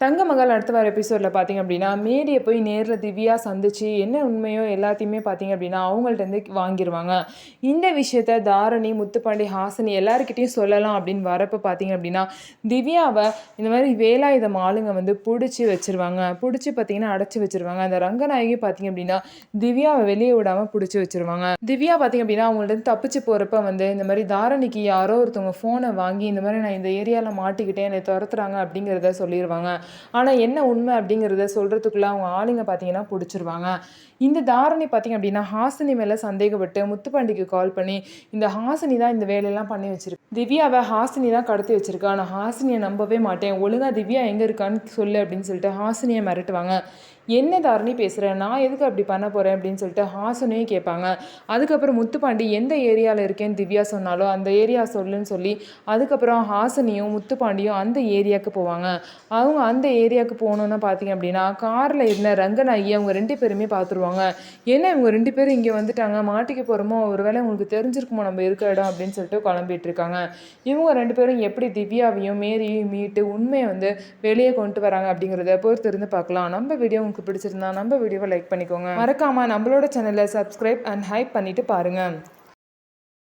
தங்கமகள் அடுத்த வர எபிசோடில் பார்த்தீங்க அப்படின்னா மேரியை போய் நேரில் திவ்யா சந்திச்சு என்ன உண்மையோ எல்லாத்தையுமே பார்த்தீங்க அப்படின்னா அவங்கள்ட்டேருந்து வாங்கிடுவாங்க. இந்த விஷயத்த தாரணி, முத்துப்பாண்டி, ஹாசினி எல்லாருக்கிட்டையும் சொல்லலாம் அப்படின்னு வரப்போ பார்த்தீங்க அப்படின்னா திவ்யாவை இந்த மாதிரி வேலாயுதம் ஆளுங்க வந்து பிடிச்சி வச்சிருவாங்க. பிடிச்சி பார்த்தீங்கன்னா அடைச்சி வச்சிருவாங்க. அந்த ரங்கநாயகி பார்த்தீங்க அப்படின்னா திவ்யாவை வெளியே விடாமல் பிடிச்சி வச்சிருவாங்க. திவ்யா பார்த்தீங்க அப்படின்னா அவங்கள்ட்ட தப்பிச்சு போகிறப்ப வந்து இந்த மாதிரி தாரணிக்கு யாரோ ஒருத்தவங்க ஃபோனை வாங்கி இந்த மாதிரி நான் இந்த ஏரியாவில் மாட்டிக்கிட்டேன், என்னை துரத்துறாங்க அப்படிங்கிறத சொல்லிடுவாங்க. ஆனால் என்ன உண்மை அப்படிங்கிறத சொல்கிறதுக்குள்ளே அவங்க ஆளுங்க பார்த்தீங்கன்னா பிடிச்சிருவாங்க. இந்த தாரணி பார்த்தீங்க அப்படின்னா ஹாசினி மேலே சந்தேகப்பட்டு முத்துப்பாண்டிக்கு கால் பண்ணி இந்த ஹாசினி தான் இந்த வேலையெல்லாம் பண்ணி வச்சிருக்கு, திவ்யாவை ஹாசினி தான் கடத்தி வச்சிருக்கா, நான் ஹாசினியை நம்பவே மாட்டேன், ஒழுங்காக திவ்யா எங்கே இருக்கான்னு சொல்லு அப்படின்னு சொல்லிட்டு ஹாசினியை மிரட்டுவாங்க. என்ன தாரணி பேசுகிறேன், நான் எதுக்கு அப்படி பண்ண போகிறேன் அப்படின்னு சொல்லிட்டு ஹாசினியும் கேட்பாங்க. அதுக்கப்புறம் முத்துப்பாண்டி எந்த ஏரியாவில் இருக்கேன்னு திவ்யா சொன்னாலோ அந்த ஏரியா சொல்லுன்னு சொல்லி அதுக்கப்புறம் ஹாசினியும் முத்துப்பாண்டியும் அந்த ஏரியாவுக்கு போவாங்க. அவங்க அந்த ஏரியாவுக்கு போகணுன்னு பார்த்தீங்க அப்படின்னா காரில் இருந்த ரங்கநாயகி அவங்க 2 பேருமே பார்த்துருவாங்க. ஏன்னா இவங்க 2 பேரும் இங்கே வந்துட்டாங்க, மாட்டிக்க போகிறோமோ, ஒருவேளை உங்களுக்கு தெரிஞ்சிருக்குமோ நம்ம இருக்க இடம் அப்படின்னு சொல்லிட்டு குழம்பிட்டு இருக்காங்க. இவங்க 2 பேரும் எப்படி திவ்யாவையும் மேரியையும் மீட்டு உண்மையை வந்து வெளியே கொண்டு வராங்க அப்படிங்கிறத பொறுத்து இருந்து பார்க்கலாம். நம்ம வீடியோ உங்களுக்கு பிடிச்சிருந்தா நம்ம வீடியோவை லைக் பண்ணிக்கோங்க. மறக்காமல் நம்மளோட சேனலை சப்ஸ்கிரைப் அண்ட் ஹைப் பண்ணிட்டு பாருங்கள்.